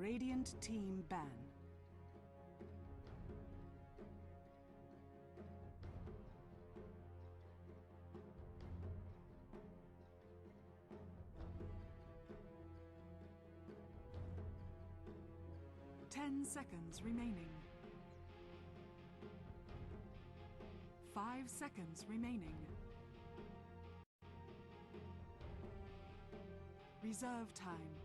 Radiant team ban. Ten seconds remaining. 5 seconds remaining. Reserve time.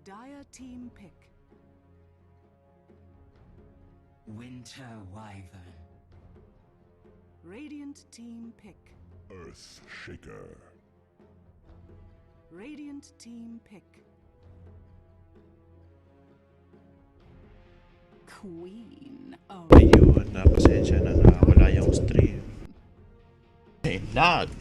Dire team pick. Winter Wyvern. Radiant team pick. Earth Shaker. Radiant team pick. Queen of... Ayun, napasensya na nga. Wala yung stream. Ay, lag!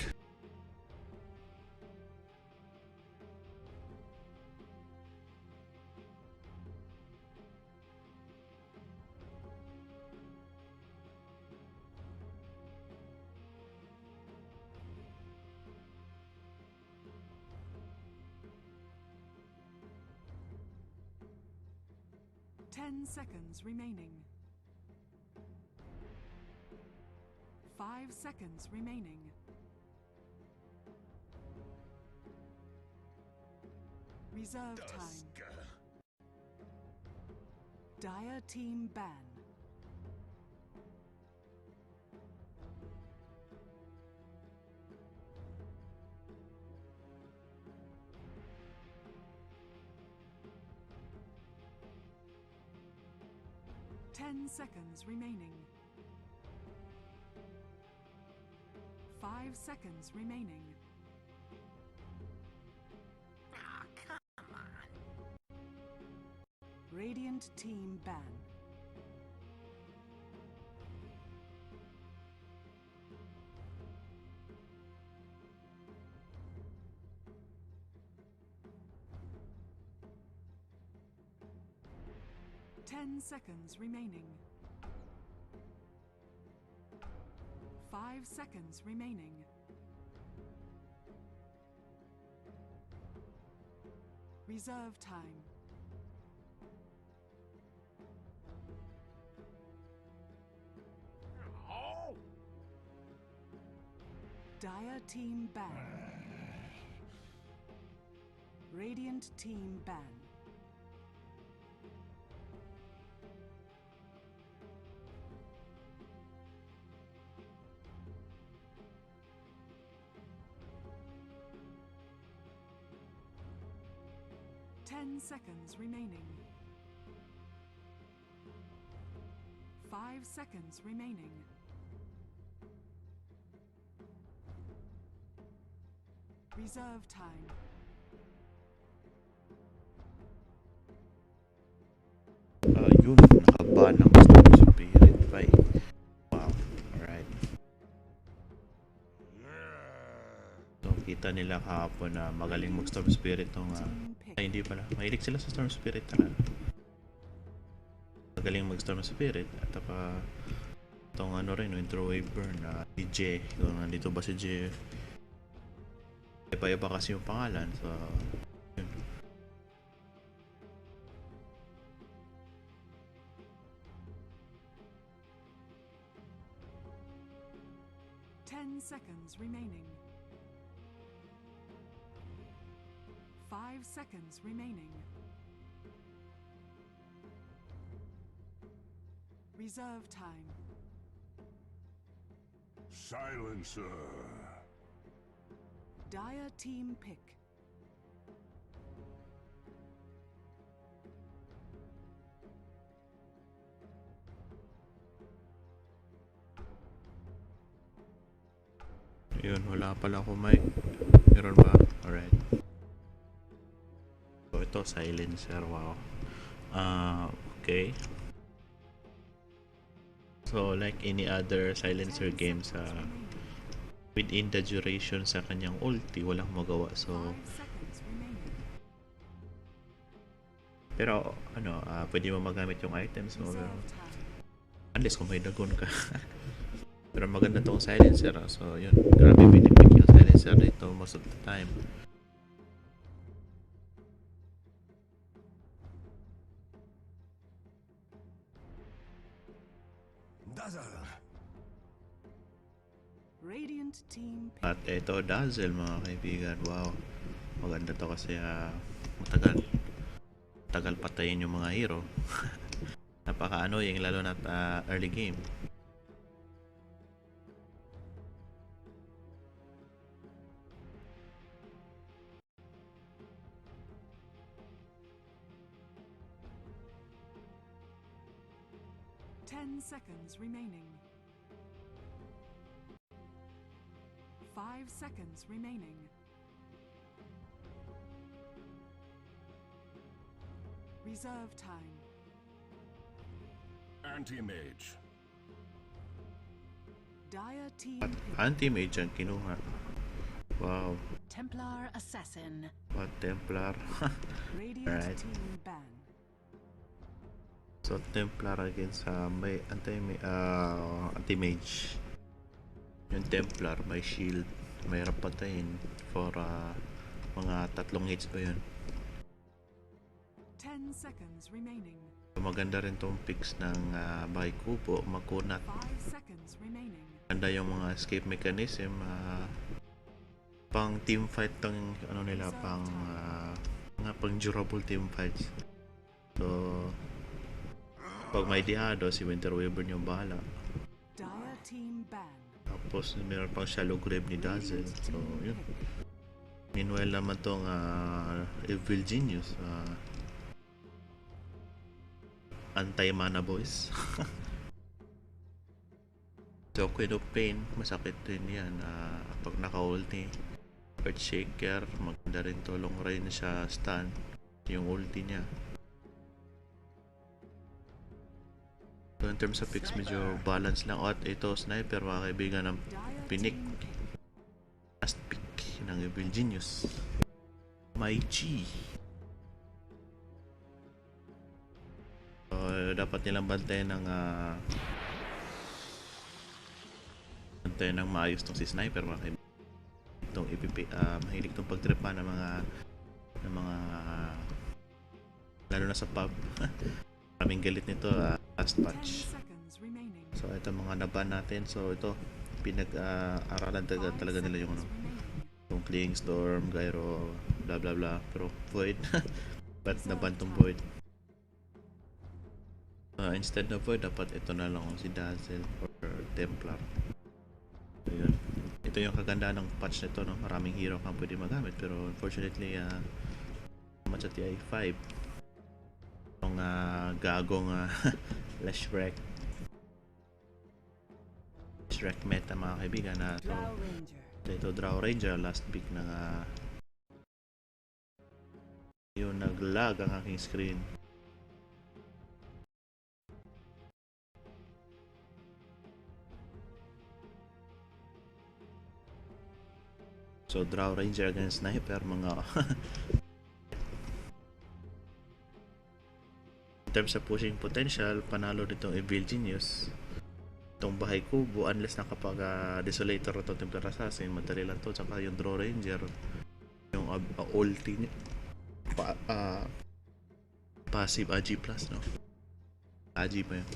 10 seconds remaining. 5 seconds remaining. Reserve time. Dire team ban. Ten seconds remaining. 5 seconds remaining. Oh, come on. Radiant team ban. Ten seconds remaining. 5 seconds remaining. Reserve time. Oh! Dire team ban. Radiant team ban. Ten seconds remaining. 5 seconds remaining. Reserve time. Ayun, nakaban ng Storm Spirit pa eh. Wow, alright. So, kita nila kahapon na magaling mag-Storm Spirit tong... ay, hindi pala. Mahilig sila sa Storm Spirit talaga. Magaling mag-Storm Spirit. At itong ano rin, Winter Wyvern na si J. Kung nandito ba si J. Iba-iba kasi yung pangalan. So, yun. Ten seconds remaining. 5 seconds remaining. Reserve time. Silencer. Dire team pick. Yun, wala pala ako mic. Meron ba? Alright. So, ito, silencer. Wow. Okay. So like any other silencer 10 games, seconds remaining. within the duration sa kanyang ulti, walang magawa. So 5 seconds remaining. pero ano, pwede mo magamit yung items mo Reserve time. unless kung may dagon ka. Pero maganda tong silencer, so yun, grabe pinipik yung silencer dito most of the time. Dazzle. Radiant team pick. At ito, Dazzle mga kaibigan. Wow, maganda to kasi matagal patayin yung mga hero. Napaka-annoying lalo na early game. Ten seconds remaining. 5 seconds remaining. Reserve time. Anti-mage. Dire team At pick. anti-mage ang kinuha. Wow, Templar Assassin. what Templar. Radiant Alright. team ban. So Templar against may anti-mage. Yung Templar may shield, mahirap patayin for mga 3 hits ba yun. 10 seconds remaining. So, maganda rin tong picks ng Bahay Kubo, Makunat. 5 seconds remaining. Ganda yung mga escape mechanism, pang team fight tong ano nila, pang durable team fights. So pag may diado, si Winter Wyvern yung bahala. Dire team ban. Tapos meron pang shallow grave ni Dazzle. So yun. Meanwhile naman tong Evil Genius, anti-mana boys. So Queen of Pain, masakit din yan pag naka-ulti. Earthshaker, maganda rin to, long range siya, stun yung ulti niya. So in terms of picks, medyo balance lang. At ito, Sniper, mga kaibigan, ng Dire pinik. team pick. Last pick ng Evil Genius. My G. So, dapat nilang bantayan ng maayos tong si Sniper, mga kaibigan. Itong mahilig tong pagtripa ng mga lalo na sa pub. Maraming galit nito last 10 patch. seconds remaining. So ito mga naban natin. So ito pinag-aralan talaga nila yung 5 seconds remaining. yung Fleeing Storm, Gyro, bla bla bla. Pero Void. Ba't naban tong Void? Instead na Void, dapat ito na lang si Dazzle or Templar. So yun. Ito yung kagandaan ng patch nito, no? Maraming hero kang pwede magamit, pero unfortunately much at the i5 yung gagong Leshrac meta, mga kaibigan, so Drow Ranger. ito Drow Ranger, last pick ng yung naglag ang aking screen. So Drow Ranger against Sniper, mga in terms of pushing potential, panalo nitong Evil Genius. Itong Bahay Kubo, unless na kapag Desolator o Templar Assassin, madali lang to. Tsaka yung Drow Ranger, yung ulti niya, passive AG plus, no? AG pa yun.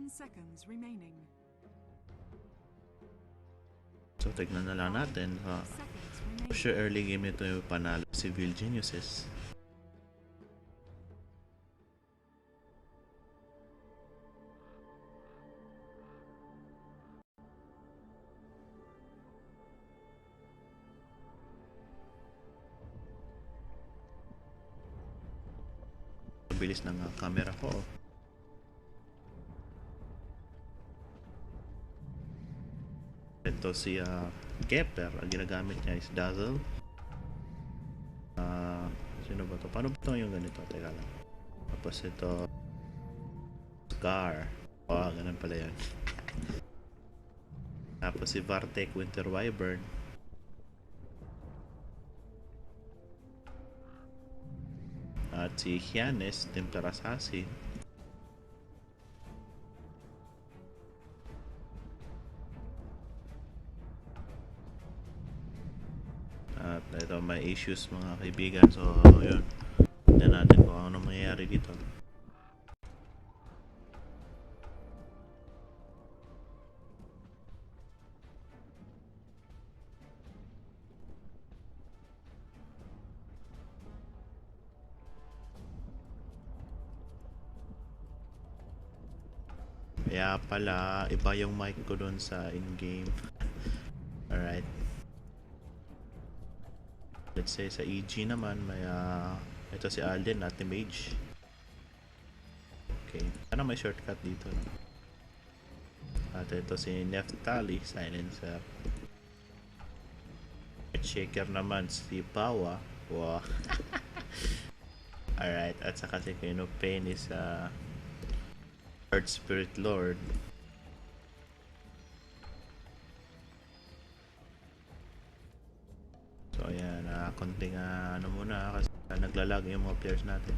Seconds remaining. So tignan na lang natin. Seconds remaining. Sure early game nito yung panalo si Evil Geniuses. Bilis ng camera ko. Ito si Kepler, ang ginagamit niya is Dazzle. So, paano ba ito yung ganito? Teka lang. Tapos ito, Scar. Oh, ganun pala yan. Tapos si Vartec Winter Wyvern. At si Hyanes Templar Assassin. At ito may issues mga kaibigan. So yun. Tignan natin kung ano mangyayari dito. Kaya pala, iba yung mic ko dun sa in-game. Alright. Let's say sa EG naman, may ito si Alden, not the mage. Okay. Sana may shortcut dito. No? At ito si Neftali, silencer. At shaker naman si Pawa. Wow. Alright. At saka si Queen of Pain is Earth Spirit Lord. So ayan, konting ano muna kasi naglalag yung mga players natin.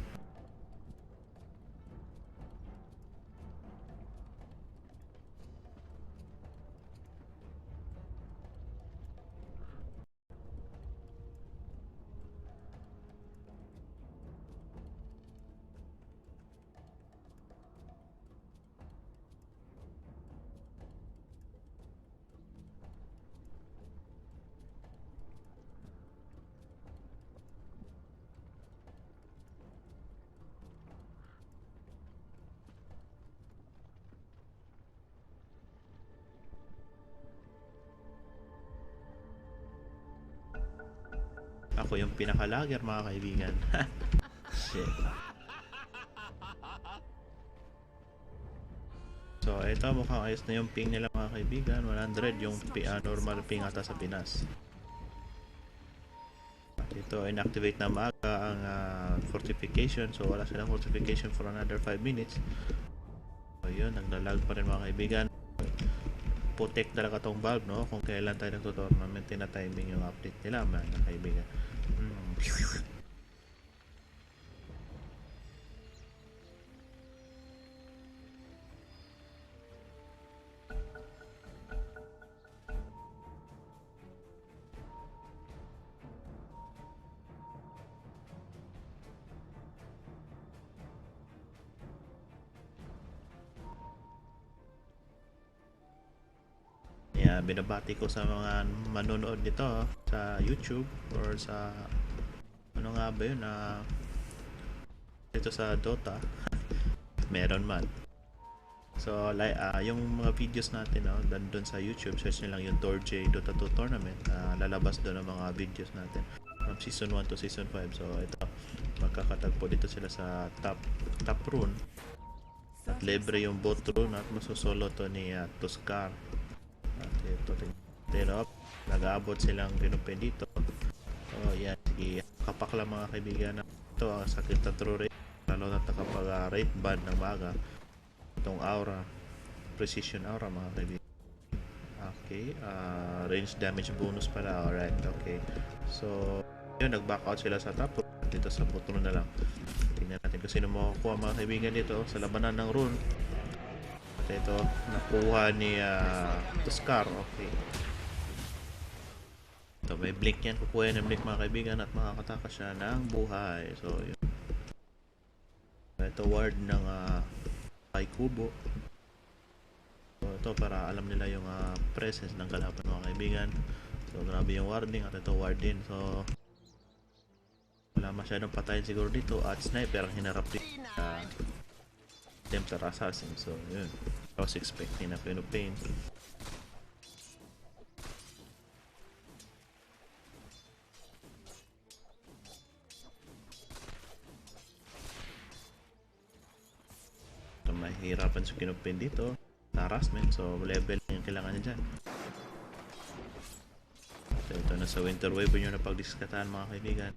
Ako yung pinaka-lagger mga kaibigan. Shit. So ito mukhang ayos na yung ping nila mga kaibigan. 100 yung normal ping ata sa Pinas. At ito inactivate na maaga ang fortification. So wala silang fortification for another 5 minutes. So yun, naglalag pa rin mga kaibigan. Putek talaga tong valve, no? Kung kailan tayo nagto-tournament, tina-timing yung update nila mga kaibigan. Binabati ko sa mga manonood nito sa YouTube or sa ano nga ba yun dito sa Dota. Meron man. So like yung mga videos natin doon sa YouTube, search nyo lang yung Torjay Dota 2 Tournament. Lalabas doon ang mga videos natin from season 1 to season 5. So ito, magkakatagpo dito sila sa top rune. At libre yung bot rune at masusolo to ni Tuskar. At ito, nag-aabot silang pinupin dito. So yan, sige, kapak lang mga kaibigan na ito ang sakit na true rate, lalo na kapag rate ban ng maga itong aura, precision aura mga kaibigan. Okay, range damage bonus pala. Alright, okay. So yun, nag-back out sila sa top rune. Dito sa bottom na lang, tingnan natin kung sino makukuha mga kaibigan dito sa labanan ng rune. Ito nakuha ni Tuskar. Okay, ito may blink yan, kukuha ng blink mga kaibigan at makakatakas siya ng buhay. So yun, ito ward ng Kai Kubo. So ito para alam nila yung presence ng kalaban mga kaibigan. So grabe yung warding at ito ward din. So wala masyadong patayin siguro dito at sniper ang hinarap dito Templar Assassin. So yun, I was expecting na Queen of Pain. So mahirapan sa Queen of Pain dito, harassment. So level yung kailangan niya dyan. So ito na sa Winter Wave yung napagdiskatahan mga kaibigan.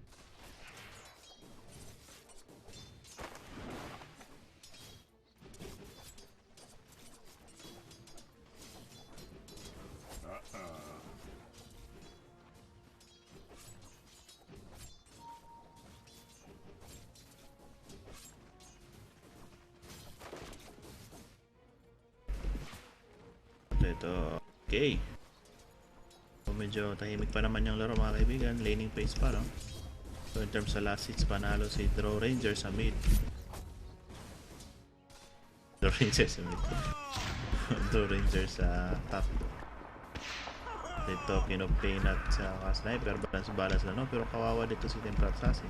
Ito. Okay. So, medyo tahimik pa naman yung laro mga kaibigan. Laning phase pa, no? So in terms sa last hits, panalo si Draw Ranger sa mid. Draw Ranger sa mid. Draw Ranger sa top. Dito, kinopay at sa sniper. Balance lang, no? Pero kawawa dito si Templar Assassin.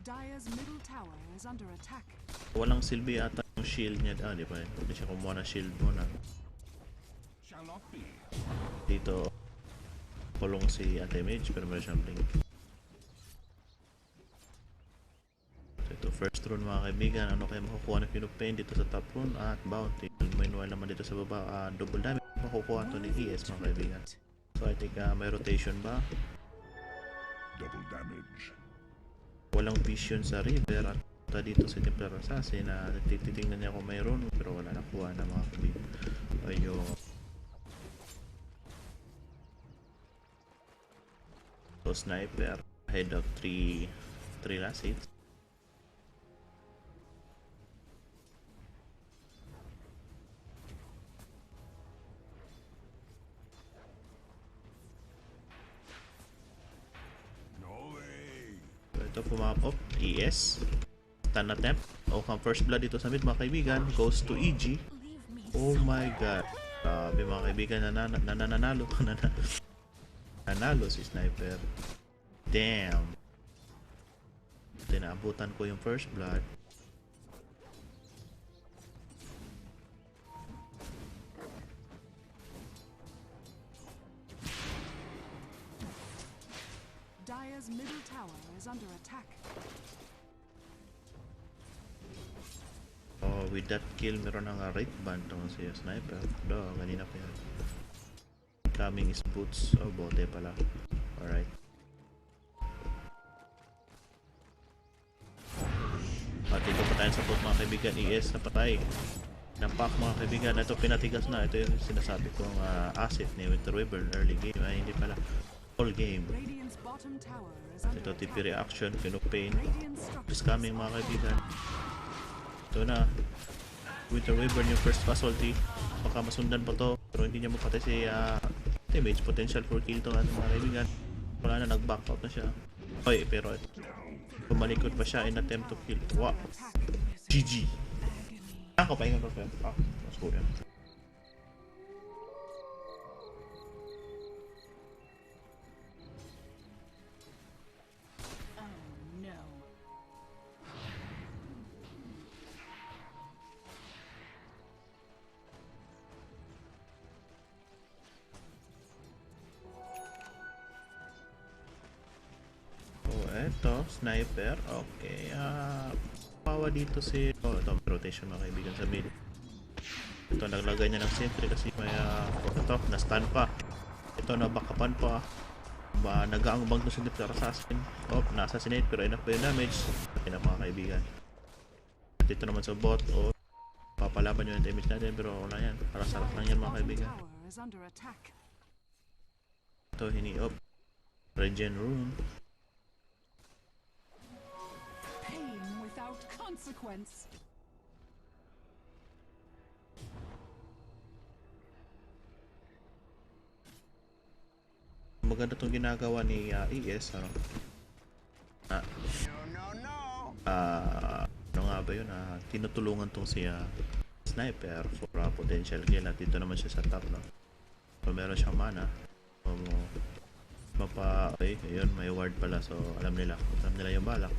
Dire's middle tower is under attack. Walang silbi ata yung shield niya. Di ba? Hindi siya kumuha ng shield muna. Shall not be. Dito, kulong si anti-mage pero meron siyang blink. So ito, first rune mga kaibigan. Ano kayo makukuha na Pinupain dito sa top rune at bounty. Meanwhile naman dito sa baba, double damage makukuha to ni ES mga kaibigan. So I think may rotation ba? Double damage. Walang vision sa river at dito sa Templar Assassin na titingnan niya kung mayroon pero wala nakuha na mga kaibigan. Ayun. So sniper head of 3 last hits. No way. So ito pumapop ES stun attempt. Okay, first blood dito sa mid mga kaibigan goes to EG. Oh my god. Grabe mga kaibigan, nananalo nanalo si sniper. Damn. Tinaabutan ko yung first blood. Dire's middle tower is under attack. Oh, with that kill, meron ng right band tong si sniper. Do, kanina pa yan. Coming is boots. Oh, bote pala. Alright. Dito pa tayo sa boot mga kaibigan. ES na patay. Napak mga kaibigan. Ito pinatigas na. Ito yung sinasabi kong asset ni Winter Wyvern early game. Ay, hindi pala. All game. Radiant's bottom tower is under Ito TP attack. reaction. Pinupain. Radiant Is structures coming mga kaibigan. Ito na. Winter Wyvern yung first casualty. Baka masundan pa to. Pero hindi niya mapatay si damage. Potential for kill to mga kaibigan. Wala na, nag-back out na siya. Oy, pero pumalikot pa siya in attempt to kill. Wow. GG. Ako, pahinga pa pero. Mas cool yan. Oh no. Oh, eto, sniper. Okay, pawa dito si... Oh, ito, rotation mga kaibigan sa mid. Ito, naglagay niya ng sentry kasi may... ito, na-stun pa. Ito, nabakapan pa. Nag-aangbang to si Templar Assassin. Oh, na-assassinate pero enough pa yung damage. Enough mga kaibigan. At ito naman sa bot. Oh, papalaban yung damage natin pero wala yan. Para sarap lang yan mga bottom kaibigan. tower is under attack. Ito, hini-up. Regen rune. Pain without consequence. Maganda itong ginagawa ni ES, ano? Ano nga ba yun? Tinutulungan tong si sniper for potential kill at dito naman siya sa top, no? So meron siyang mana. Ay, ayun, may ward pala, so alam nila yung balak.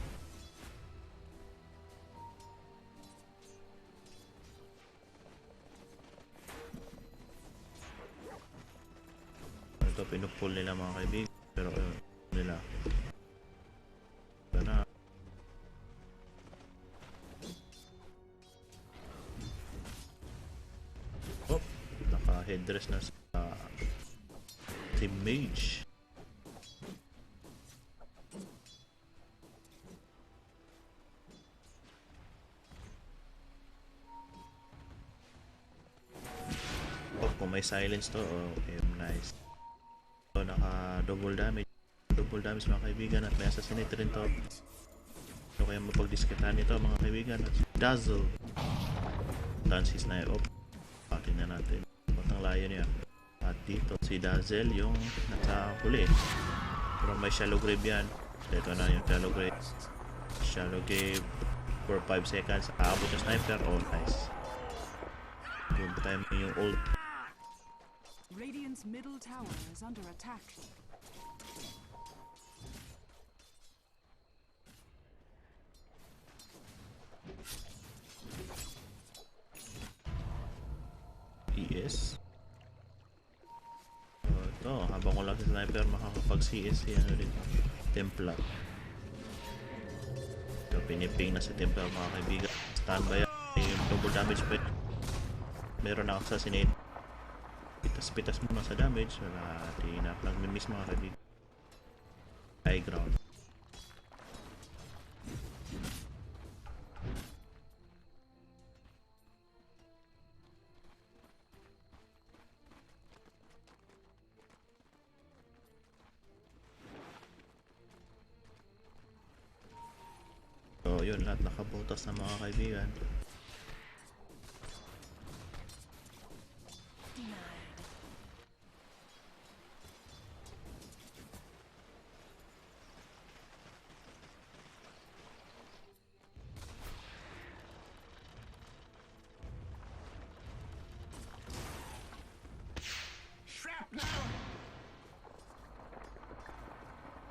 Ito pinupull nila mga kaibigan pero ayun nila ito na. Oh, naka headdress na sa si mage. Oh, kung may silence to, okay, nice. So, naka double damage mga kaibigan at may assassinate rin to. So kaya mapagdiskitahan nito mga kaibigan at Dazzle. Dance is na up. Tingnan natin. Batang layo niya. At dito, si Dazzle yung nasa huli. Pero may shallow grave yan. Ito na yung shallow grave. Shallow grave for 5 seconds. Aabot yung sniper. Oh, nice. Good time yung ult. Radiant's middle tower is under attack. CS. Ito, habang wala si sniper, makakapag-CS si ano dito. Templar. So, piniping na si Templar mga kaibigan. Standby yung double damage pa. Meron na assassinate. Pitas-pitas muna sa damage. Wala, di na nag-miss mga kaibigan. High ground. So yun, lahat nakabotas na mga kaibigan.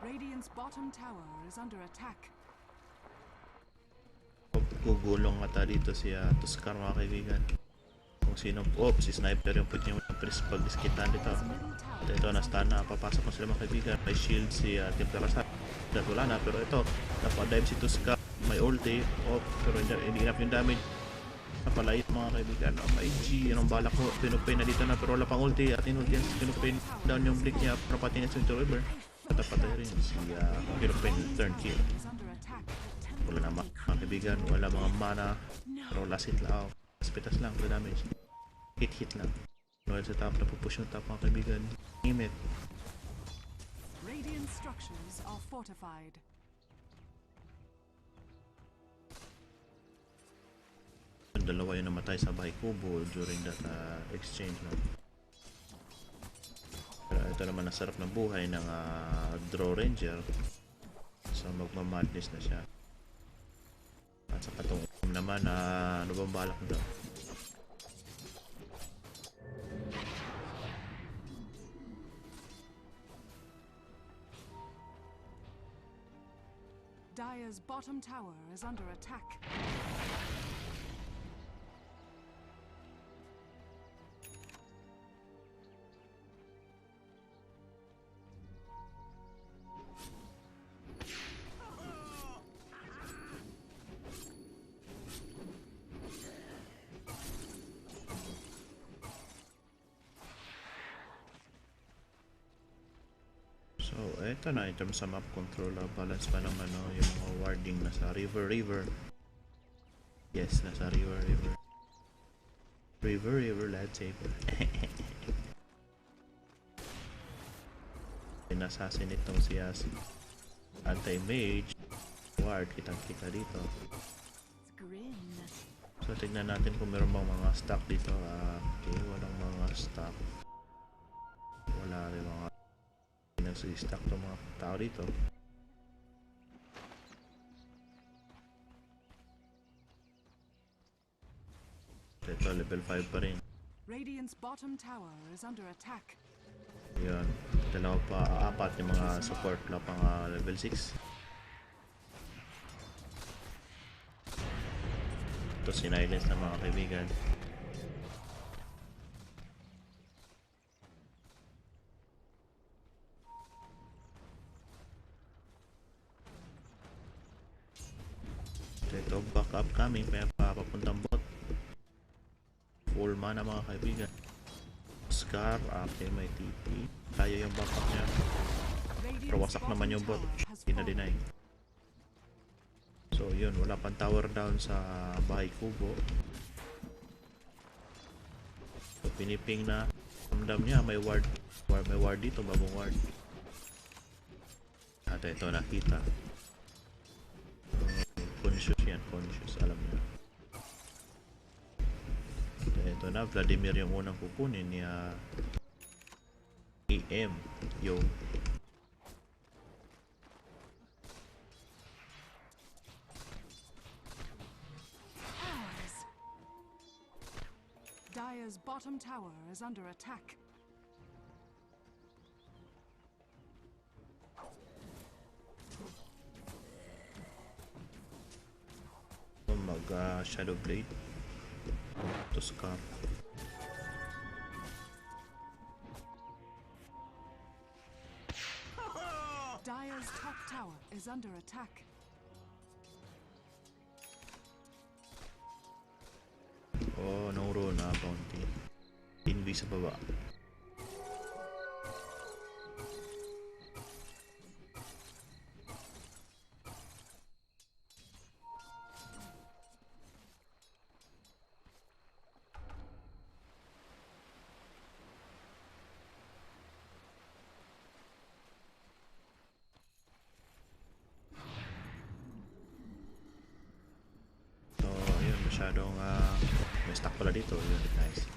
Radiant's bottom tower is under attack. Gugulong ata dito si Tuskar mga kaibigan. Kung sino, si sniper yung pwede yung pag-diskitan dito. At ito, na-stun na, papasok na sila mga kaibigan. May shield si Templar sa dahil wala na, pero ito, napadive si Tuskar, may ulti, pero hindi enough yung damage. Napalait mga kaibigan. May G, anong balak ko, pinupay na dito na, pero wala pang ulti, at inulti yan, pinupay down yung blink niya, para pati niya sa River. Patay rin si pinupay turn kill. Is under attack. Wala na mga kaibigan, wala mga mana, pero last hit lang, pitas lang sa damage. Hit lang. Noel sa top, napupush yung top mga kaibigan. Imit. Radiant structures are fortified. Dalawa yung namatay sa bahay kubo during that exchange. No? Pero ito naman ang sarap ng buhay ng Draw Ranger. So magmamadness na siya. At sa patong naman, ano bang balak nito? Dire's bottom tower is under attack. So, eto na in terms sa map control, balance pa naman no, yung mga warding nasa river. Yes, nasa river. River, lightsaber. Inassassin itong si anti-mage. Ward, kitang-kita dito. It's grim. So, tignan natin kung meron bang mga stock dito. Okay, walang mga stock. Wala rin mga nagsi-stack ng mga tao dito. Ito, level 5 pa rin. Radiant's bottom tower is under attack. Yun, dalawa pa, apat yung mga support na pang level 6. Ito, sinilence na mga kaibigan. Ito, backup coming, kaya papuntang bot. Full mana mga kaibigan. Scar, okay, may TP. Tayo yung backup niya. Pero wasak naman yung bot. Pinadeny. So yun, wala pang tower down sa bahay kubo. So piniping na. Ramdam niya, may ward. May ward dito, bagong ward. At ito, nakita. Conscious yan, conscious, alam niya. Ito na, Vladimir yung unang kukunin ni AM. Yo. Ours. Dire's bottom tower is under attack. Shadow Blade to Scar. Dire's top tower is under attack. Oh, no rune na bounty. Invi sa baba. Masyadong may stock pala dito. Yun, nice.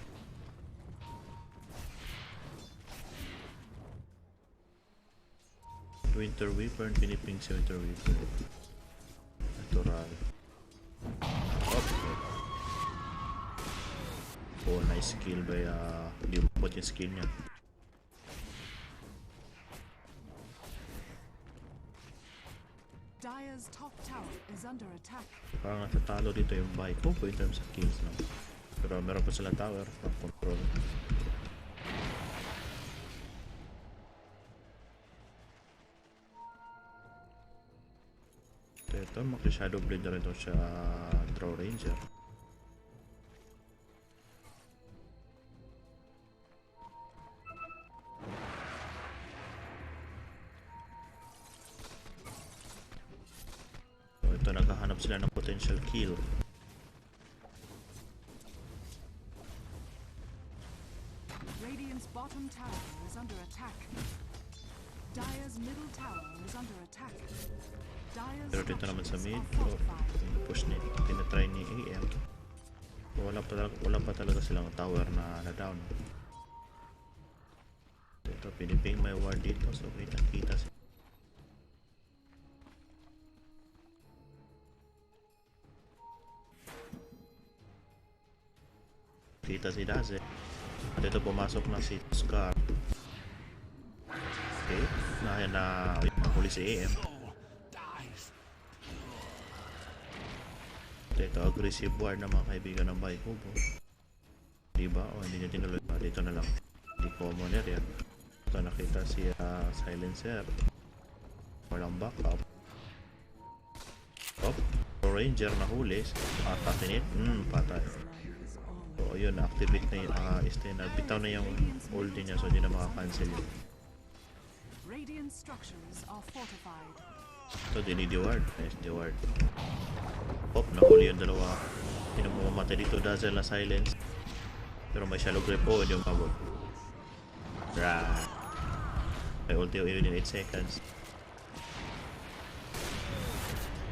Winter Wyvern, piniping si Winter Wyvern. Natural. Oh, nice skill by hindi umabot yung skill niya. Dire's top tower is under attack. Parang natatalo dito yung bahay ko in terms of kills, no? Pero meron pa silang tower for control. Ito, maki-shadow blade na rin ito siya Draw Ranger. Ito, naghahanap sila ng potential kill. Radiant's bottom tower is under attack. Dire's middle tower is under attack. Dire's Pero dito naman sa structures mid, are fortified. push ni tinatry ni AM. Wala pa talaga silang tower na na-down. Ito, piniping may ward dito, so kita sila. Kita si Daze. At ito pumasok na si Scar. Okay, na huli si AM. Ito, aggressive war na mga kaibigan ng Bahay Kubo. Diba? O hindi niya tinuloy. Dito na lang. Hindi common area. Ito nakita si Silencer. Walang backup. Oh, Ranger na huli. Patinit. Patay. So yun, activate na yung bitaw na yung ulti niya, so hindi na makakancel yun. Radiant structures are fortified. So dinidi-ward. Nice, di-ward. Pop, nahuli yung dalawa. Hindi na mamamatay dito. Dazzle na silence. Pero may shallow grip. Oh, hindi yung mabot. Right. May ulti within 8 seconds.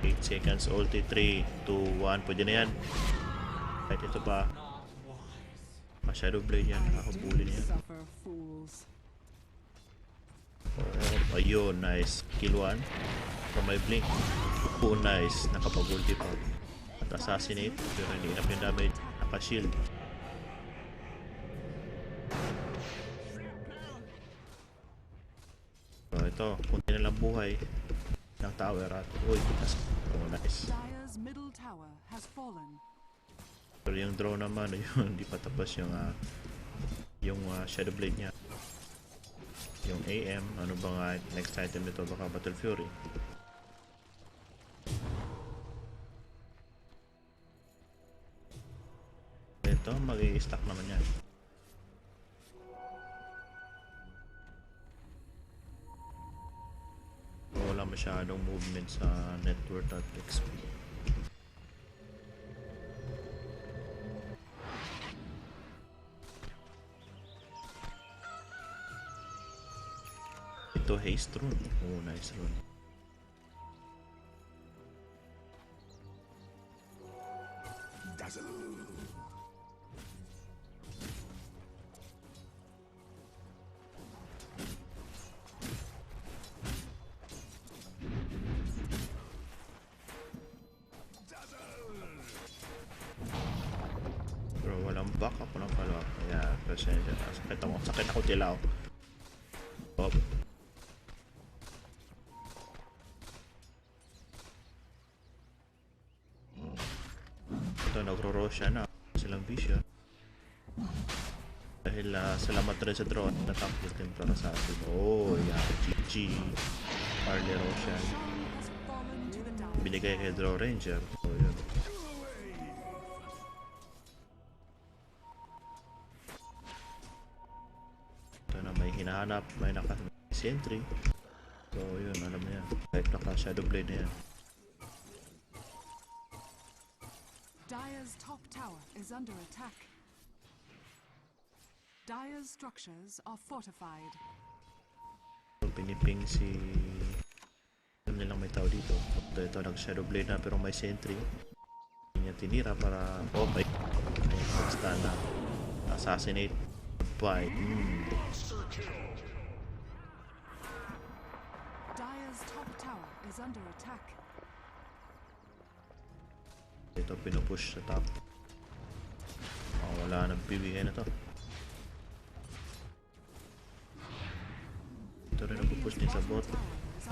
8 seconds ulti. 3, 2, 1. Pwede na yan. Kahit ito pa. Shadow Blade yan. Nakakabuli niya. Suffer fools. Oh, ayun. Nice. Kill 1. From my blink. Oh, nice. Nakapag-ulti pa. At assassinate. Pero hindi enough yung damage. Naka-shield. So ito. Kunti na lang buhay ng tower at uy, pitas. Oh, nice. Dire's middle tower has fallen. Pero yung draw naman, yun, hindi pa tapos yung Shadow Blade niya. Yung AM, ano ba nga next item nito? Baka Battle Fury. Ito, mag-i-stack naman yan. Wala masyadong movement sa network at XP. Ito, haste rune. Oh, nice rune. Dazzle. walang backup ng follow-up. Kaya, pasensya. Sakit ako tilaw. Oh. Ito, nagro-rush siya na. Silang vision. Dahil salamat rin sa draw at natap yung Templar Assassin. Oh, yeah. GG. Early Roshan. Has fallen to the dire. Binigay kay Draw Ranger. So, yun. Ito na may hinahanap. May sentry. So, yun. Alam mo yan. Kahit naka-shadow blade na yan. Dire's top tower is under attack. Dire's structures are fortified. So, piniping si... Alam nilang may tao dito. Ito nag-shadow blade na pero may sentry. Hindi niya tinira para... Oh, may... Basta na... Assassinate. Goodbye. Dire's top tower is under attack. Ito pinupush sa top. Oh, wala nang bibigay na to. Ito rin nagpupush din sa bot.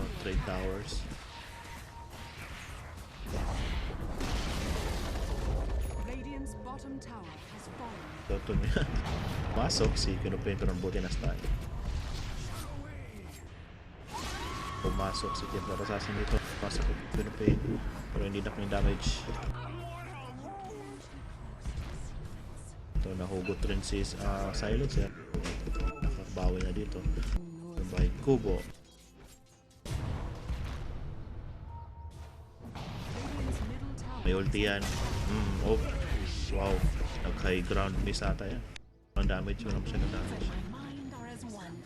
Oh, trade towers. Radiant's bottom tower has fallen. Ito niya. Masok si Kinupain pero buti na stun. Pumasok si Templar Assassin dito. Pasok si Kinupain pero hindi na kanyang damage. Ito nahugot rin si Silencer. Nakabawi na dito. Sabay Kubo. Radiant's middle tower May ulti yan. Oh. Wow. Nag-high ground miss ata yan. Ang damage. Wala siya na damage. My mind are as one.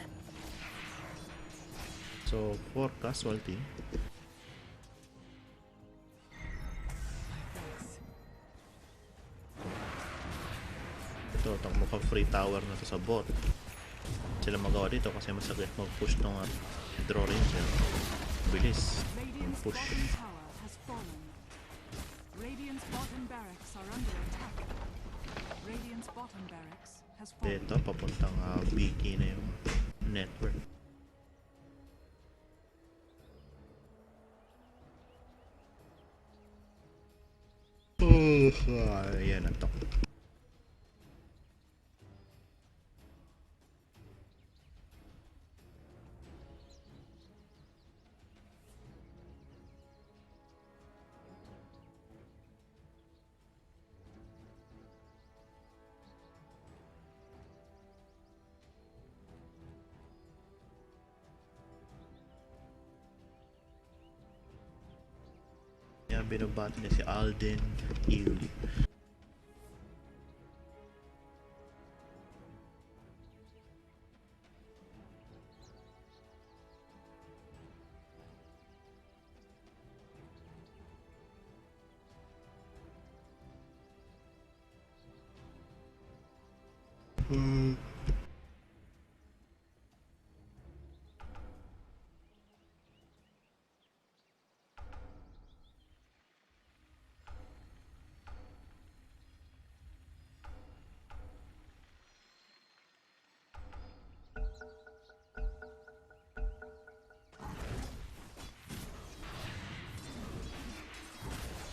So, 4 casualty. Ito, mukhang free tower na to sa bot. Sila magawa dito kasi masakit mag-push ng Draw Ranger. Bilis. Radiant's Push. bottom tower has fallen. Radiant's bottom barracks are under attack. Radiant's bottom barracks has fallen. Ito, papuntang BK na yung network. Ayan na to. Yan, binabati niya si Alden Ely.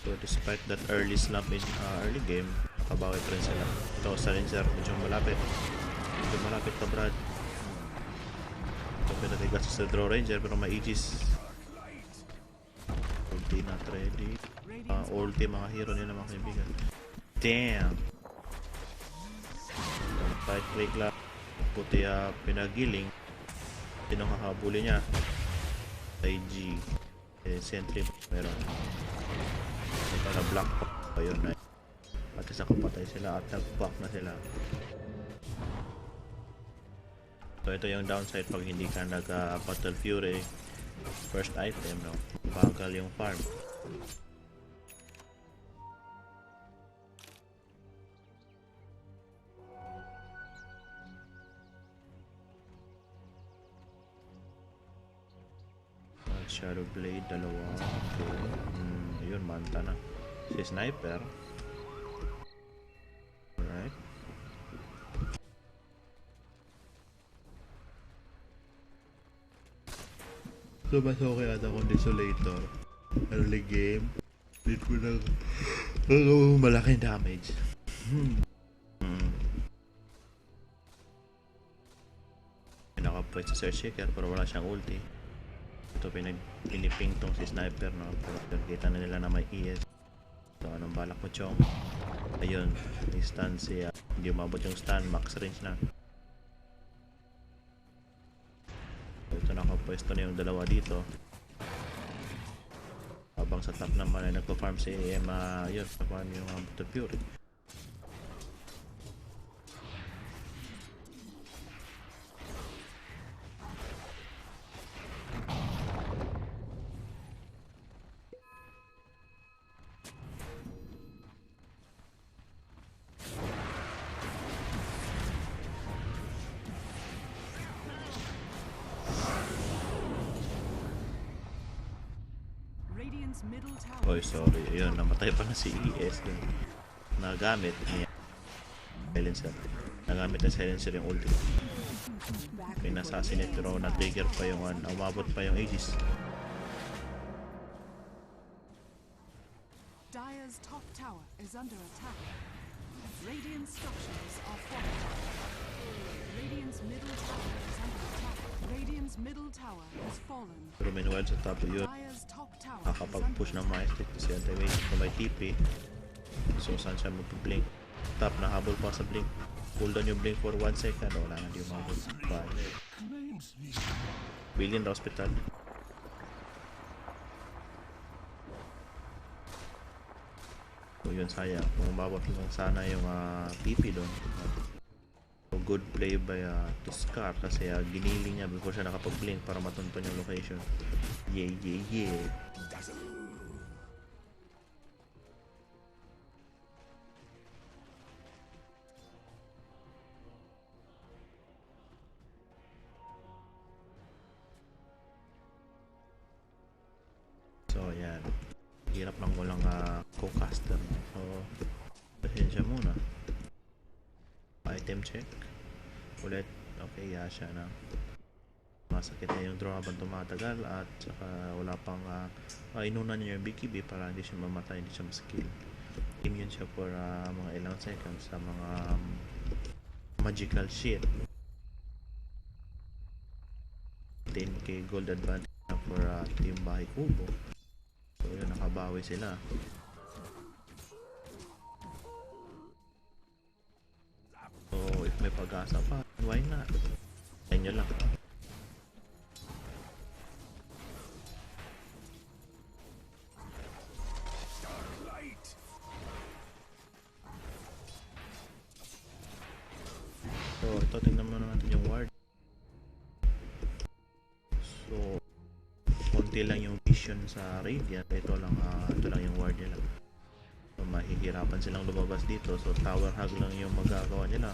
So despite that early slump in early game, nakabawi pa rin sila. Ito, Silencer, medyo malapit. Medyo malapit ka, Brad. Ito, pinatigas sa Draw Ranger, pero may Aegis. Ulti not ready. Ulti mga hero nila mga kaibigan. Damn! Fight break lang. Puti pinagiling. Sinong kakabuli niya? IG. Sentry meron. Ito na black pa yun na. At isa kapatay sila at nag-back na sila. So ito yung downside pag hindi ka nag-Battle Fury. First item, no? Bagal yung farm. Shadow Blade, dalawa. Okay. Ayun, manta na. Si Sniper. Alright. So, mas okay ata kung Desolator. Early game. Need mo ng malaking damage. Pinaka-point sa Search Shaker pero wala siyang ulti. Ito piniping tong si Sniper, no? Pero kita na nila na may ES. So, anong balak mo, Chong? Ayun, i-stun siya. Hindi umabot yung stun, max range na. So, ito nakapwesto na yung dalawa dito. Habang sa top naman ay nagpa-farm si AM, yun, nakuha yung Brutal Fury. Radiant's middle tower. Oy, sorry. Ayun, namatay pa na si ES dun. Nagamit niya. Silencer. Nagamit na silencer yung ulti. May nasasinate pero na-trigger pa yung umabot pa yung Aegis. Dire's top tower is under attack. Radiant structures are fortified. Radiant's middle tower is under attack. Radiant's middle tower has fallen. Pero meanwhile sa top yun, Dire's top tower is nakakapag-push under ng maestic kasi anti-wave kung may TP. So saan siya mag-blink? Top, nahabol pa sa blink. Pull down yung blink for 1 second. Wala na, di umabot. Bye. Billion hospital. So yun, sayang. Kung umabot lang sana yung TP doon. So good play by Tuskar kasi giniling niya before siya nakapag-blink para matunton yung location. Yeah, yeah, yeah. So yan, hirap lang walang co-caster. So pasensya muna. Item check ulit. Okay, Yasha na. Masakit na yung draw habang tumatagal at saka wala pang inunan niya yung BKB para hindi siya mamatay, hindi siya ma-skill. Immune siya for mga ilang seconds sa mga magical shit. 10k gold advantage na for Team Bahay Kubo. So yun, nakabawi sila. So if may pag-asa pa, why not? Ayun nyo lang. So ito, tingnan muna natin yung ward. So konti lang yung vision sa Radiant. Ito lang yung ward nila. So mahihirapan silang lumabas dito. So tower hug lang yung magagawa nila.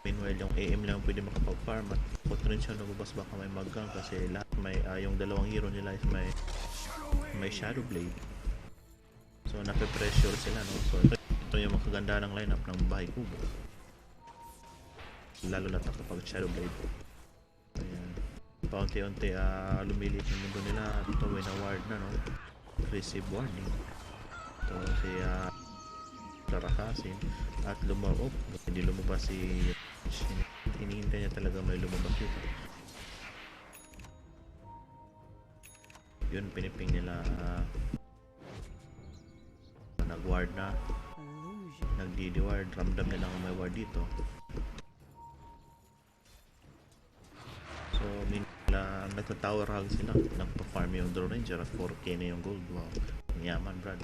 Meanwhile yung AM lang pwede makapag-farm at potential lumabas baka may mag-gang kasi lahat may yung dalawang hero nila is may Shadow Blade. So nape-pressure sila, no? So ito yung makaganda ng lineup ng Bahay Kubo. Lalo na kapag Shadow Blade. Ayan. Paunti-unti lumilit yung mundo nila. Ito may na-ward na, no? Receive warning. Ito si Larakasin at lumabas. Hindi lumabas si hinihintay niya talaga may lumabas dito. Yun, piniping nila nag-ward na. Nagdi-ward. Ramdam nila may ward dito. So, nagta-tower hug sila. Nagpa-farm yung Drone Ranger at 4k na yung gold. Wow. Ang yaman, brad.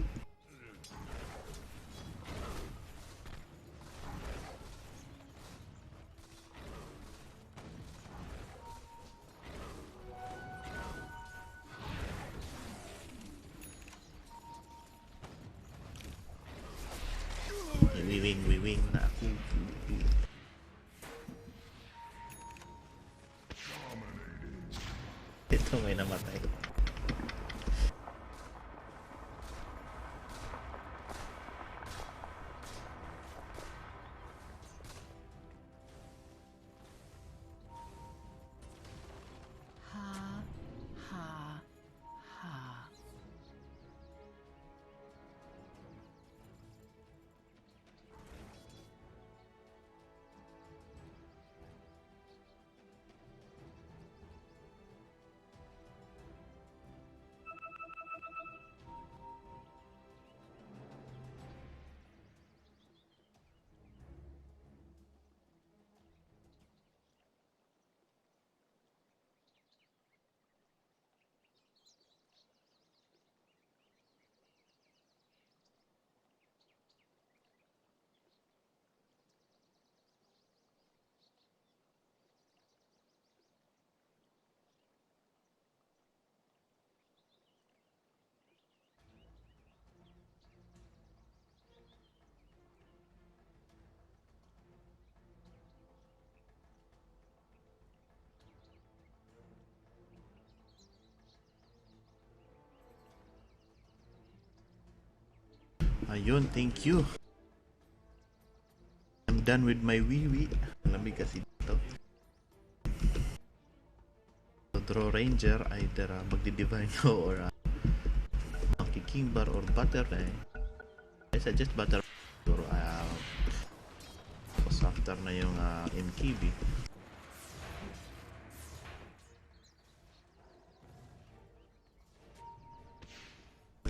Wiwing na ako. Ito may namatay. Ha ha Ayun, thank you. I'm done with my wee. Lamig kasi dito. So, draw ranger, either magdi-divine ko or monkey king bar or butterfly. I suggest butterfly or tapos after na yung MKB.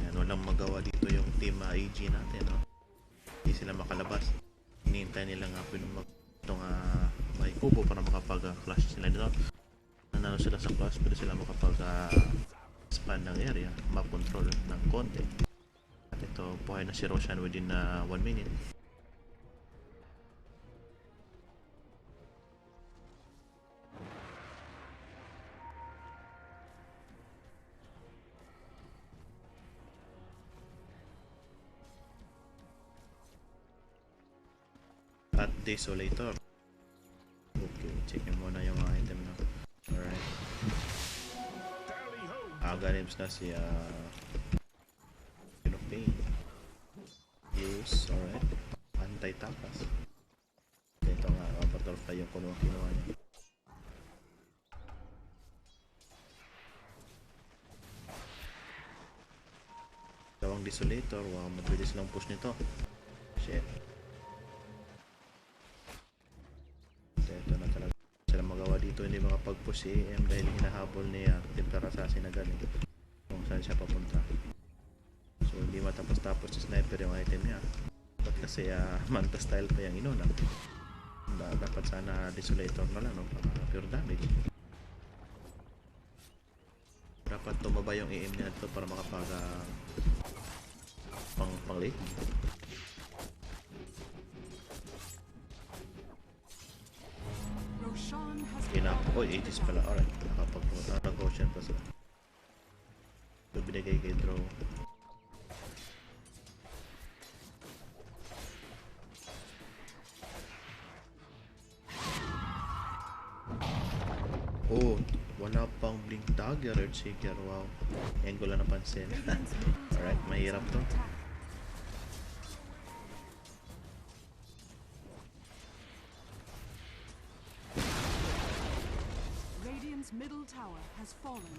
Ayan, walang magawa dito yung team AG natin, no? Hindi sila makalabas. Hinihintay nila nga po yung itong may kubo para makapag-clash sila dito. Nanalo sila sa clash, pwede sila makapag-span ng area, map control ng konti. At ito, buhay na si Roshan within 1 minute. At Desolator. Okay, check nyo muna yung mga item na. Alright. Aganims na si Pain. Use, alright. Anti-tapas. Ito nga, butterfly yung kinuha niya. Gawang Desolator, wow, mabilis lang push nito. Shit. Ito na talaga sila magawa dito, hindi makapag-push si AM dahil hinahabol ni Templar Assassin na galing kung saan siya papunta. So hindi matapos-tapos si sniper yung item niya. Dapat kasi manta style pa yung inuna. Dapat sana Desolator na lang, no? Para pure damage. Dapat tumaba yung AM niya ito para makapag pang late. Roshan has Oh, 80s pala. Alright, nakapag-pumunta ng Goshen pa sila. Ito binigay kay Draw. Oh, wala pang blink dagger, Earthshaker. Wow, yan ko lang napansin. Alright, mahirap to. Radiant's middle tower has fallen.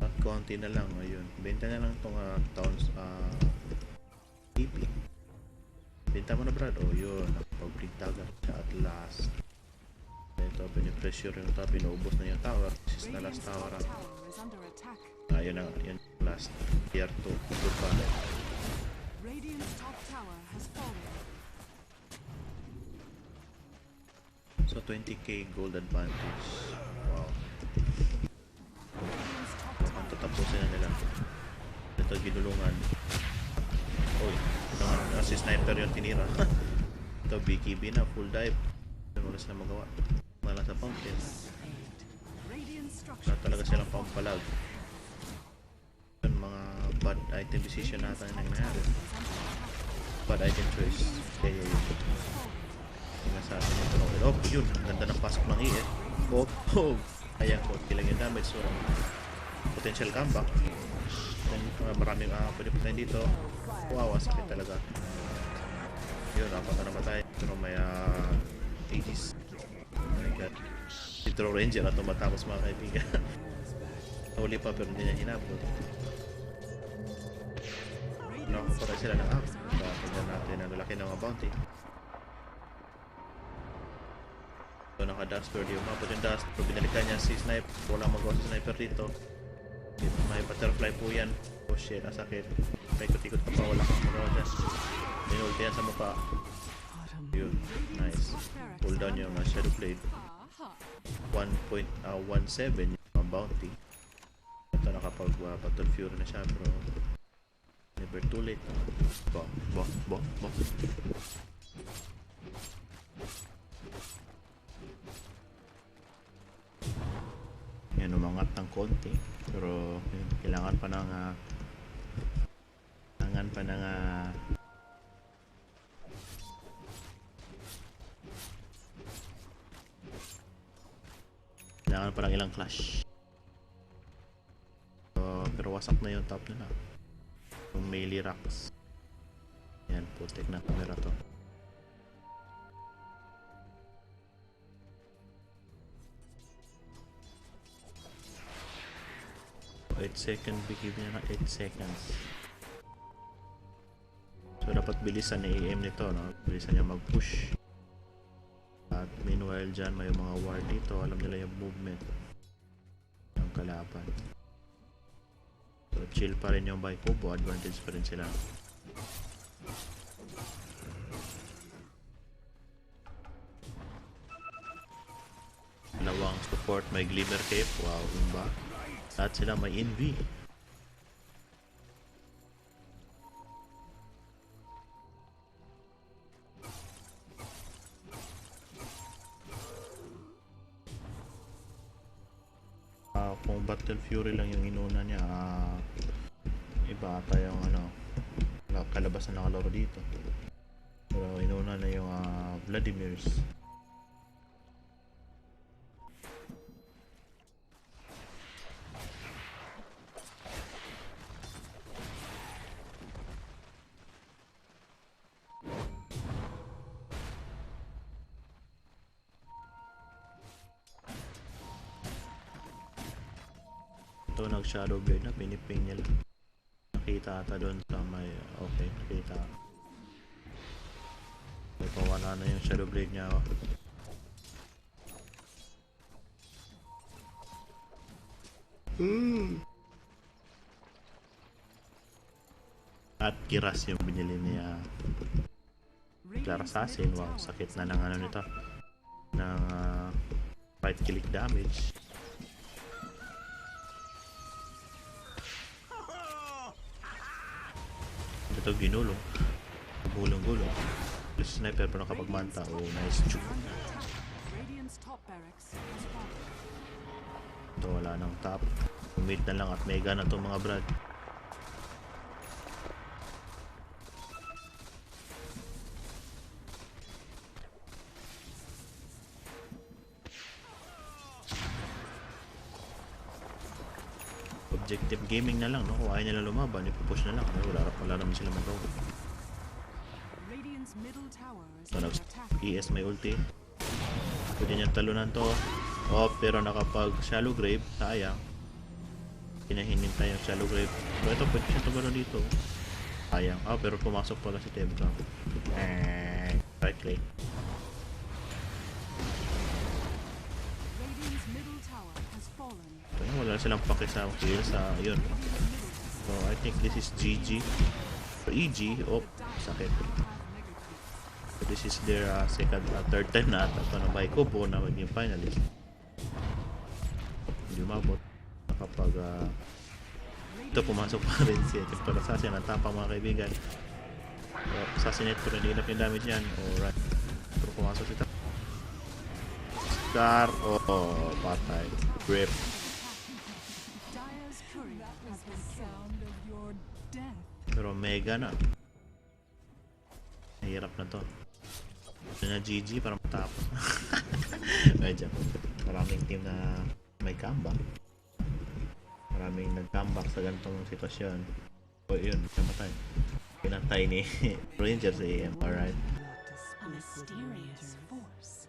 At konti na lang, ayun. Benta na lang itong towns TP. Benta mo na, Brad. Oh, yun. Nakapag-blink dagger siya at last. Ito, pinipressure yung top. Pinuubos na yung tower. This is na last tower. Tower is under attack. Ayun na, yun. Last. Tier 2. Goodbye. Radiant's top tower has fallen. So 20k gold advantage. Wow. Radiant's top Ang tower tatapusin na nila. Ito ginulungan. Uy, si sniper yung tinira. Ito BKB na, full dive. Ano wala sila magawa. Wala sa fountain. Radiant Wala structures talaga are silang pampalag. Yung mga bad item decision natin na nangyari. Bad item choice. Kaya yun. Tingnan sa atin yung tunnel. Oh, yun. Ganda ng pasok ng EF. Oh, oh. Ayan ko. Kilang yung damage. So, potential comeback. Then, maraming pwede patayin dito. Wow, sakit talaga. Yun, apat na namatay. Pero may 80s. Oh my god. Si Draw Ranger na tumatapos mga kaibigan. Nahuli pa pero hindi niya hinabol. Nakakuparay sila ng up. Tingnan natin ang lalaki ng mga bounty. So naka-dash pero di umabot yung dash. Pero binalikan niya si sniper. Wala magawa si sniper dito. May butterfly po yan. Oh shit, asakit. Paikot-ikot ka pa. Wala kang magawa dyan. Minulti yan sa mukha. Yun, nice. Pull down yung Shadow Blade. 1.17 yung bounty. Ito nakapag-Battle Fury na siya pero never too late. Bo. Yan, umangat ng konti pero yun, kailangan pa ng kailangan pa ng ilang clash. So wasak na yung top nila. Yung melee rocks. Yan, putik na camera to. 8 seconds, bigyan niya ng 8 seconds. So dapat bilisan ni AM nito, no? Bilisan niya mag-push. At meanwhile dyan, may mga ward dito. Alam nila yung movement ng kalaban. So chill pa rin yung Baikubo. Advantage pa rin sila. Dalawang support, may Glimmer Cape. Wow, yun ba? Lahat sila may envy. Kung Battle Fury lang yung inuna niya, iba ata yung kalabas na nakalaro dito. Pero inuna na yung Vladimir's. Ito nag-shadow blade na, piniping niya lang. Nakita ata doon sa may... Okay, nakita. May pawala na yung shadow blade niya. At Kiras yung binili niya. Clara Assassin. Wow, sakit na ng ano nito. Ng right click damage. Ito ginulong. Gulong-gulong. Sniper pero nakapagmanta. Oh, nice juke. Radiant's top barracks is falling. Ito wala nang top. Mid na lang at mega na itong mga brad. Objective gaming na lang, no? Kung ayaw nila lumaban, ipupush na lang. Wala naman sila magawa. Radiant's middle tower is So, under attack. ES may ulti. Pwede niyang talunan to. Oh, pero nakapag shallow grave, sayang. Hinahinintay yung shallow grave. Pero ito, pwede siya tumalo dito. Sayang. Oh, pero pumasok pala si Templar. Right click. Radiant's middle tower has fallen. Kaya wala silang pakisama kill sa yun. So I think this is GG. So EG, oh, sakit. So this is their second, third time na ata ito ng Baikubo na maging finalist. Hindi umabot. Kapag ito pumasok pa rin si Templar Assassin at tapang mga kaibigan. So, assassinate ko rin inap yung damage yan. Alright. Pero pumasok ito. Scar, oh, patay. Grip. Dire's courier has been sound of your death. Pero mega na. Mahirap na to. Ito na GG para matapos. Medyo. Maraming team na may comeback. Maraming nag-comeback sa ganitong sitwasyon. O yun, namatay. Pinatay ni Rangers AM. Alright. A mysterious force.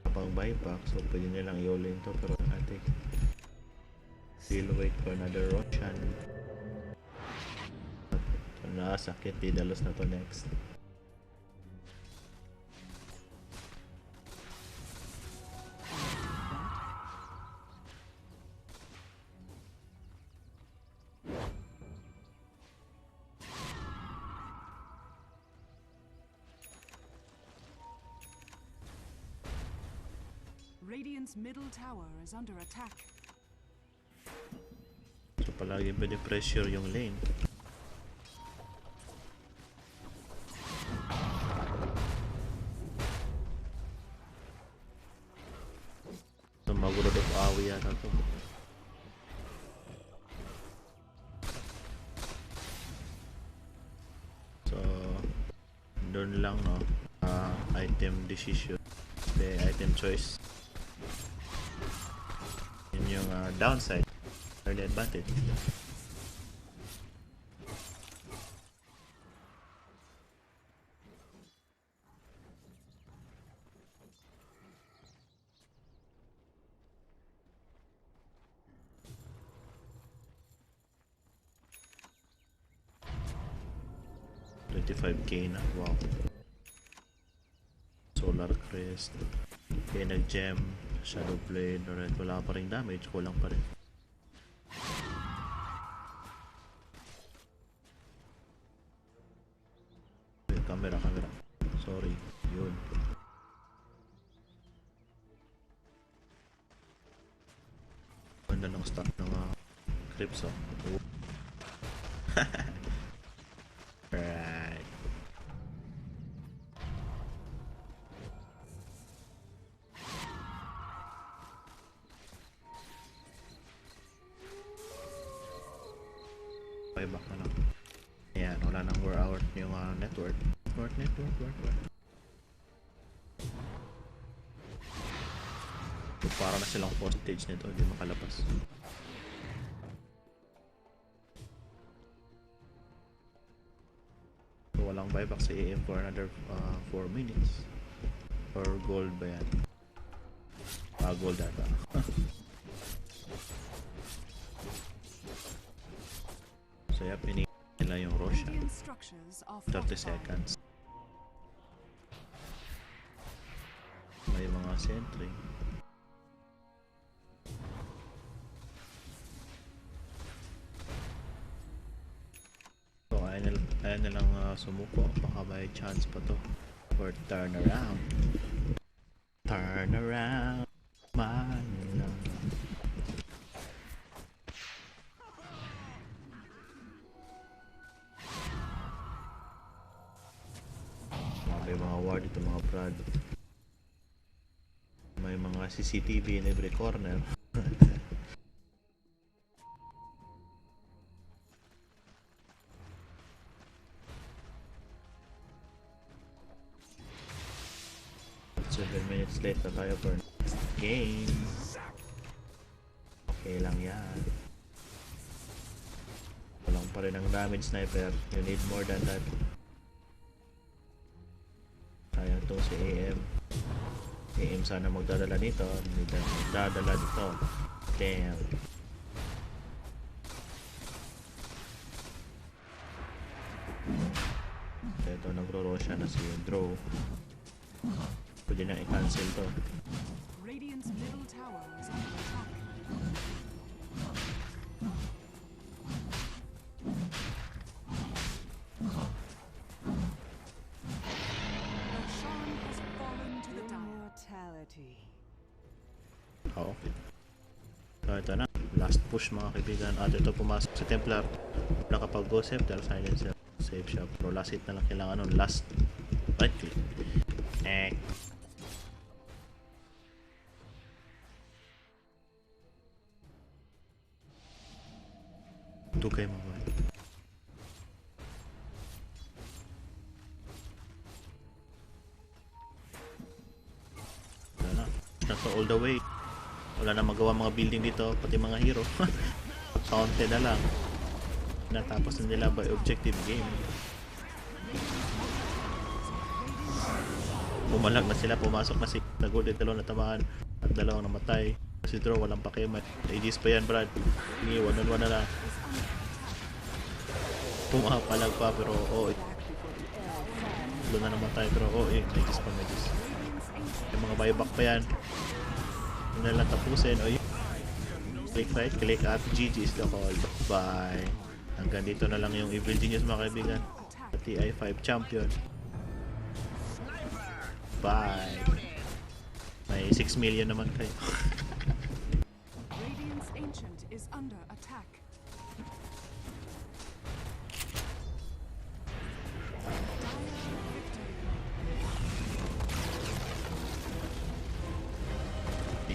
Kapag buyback, so pwede nilang i-all-in to. Pero I think still wait for another Roshan. Nakasakit, Daedalus na to next. Radiant's middle tower is under attack. So palagi pwede pressure yung lane. So magulod of awi yata to. So doon lang, no, item decision, the item choice. Yun yung downside or the advantage. 25k na. Wow. Solar Crest. Kaya nag-gem. Shadow Blade. Alright, wala pa rin damage. Kulang pa rin. Camera. Sorry. Yun. Ganda ng stock ng clips, oh. Right. Buyback na lang. Ayan, wala nang war out yung network. Network. Para na silang postage nito, hindi makalabas. So, walang buyback sa AM for another 4 minutes. Or gold ba yan? Gold data. So, yep, pinili nila yung Roshan. Radiant structures are 30 fortified. seconds. May mga sentry. So, ayaw nilang sumuko. Baka may chance pa to for turnaround. Turnaround, Manila. May mga ward dito, mga prad. May mga CCTV in every corner. Seven minutes late na tayo for next game. Okay lang yan. Walang pa rin ang damage sniper. You need more than that. Sayang itong si AM. AM sana magdadala nito. Hindi na magdadala dito. Damn. Ito, nagro-Roshan na si Draw. Pwede na i-cancel to. Radiant's middle tower is under attack. Roshan has fallen to the dire. Immortality. Okay. So ito na. Last push mga kaibigan. At ito pumasok sa Templar. Nakapag-go Scepter, Silencer. Save siya. Pero last hit na lang kailangan nun. Last right click. Dugay mo ba? Wala na. Nasa all the way. Wala na magawa mga building dito. Pati mga hero. Counted na lang. Natapos na nila by objective game. Pumalag na sila. Pumasok na si Golden Talon na tamaan. At dalawang namatay. Si Draw walang pakiamat. Aegis pa yan, Brad. Hindi, 1-on-1 na lang. Pumapalag pa pero doon na naman tayo pero Aegis pa, Aegis. Yung mga buyback pa yan. Yung na lang tapusin. Click right, click up. GG is the call. Bye. Hanggang dito na lang yung Evil Genius mga kaibigan. TI5 champion. Bye. May 6 million naman kayo. Radiant's ancient is under attack.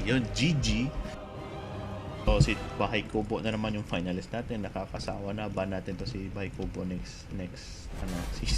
Yun, GG. So si Bahay Kubo na naman yung finalist natin. Nakakasawa na ba natin to si Bahay Kubo next season.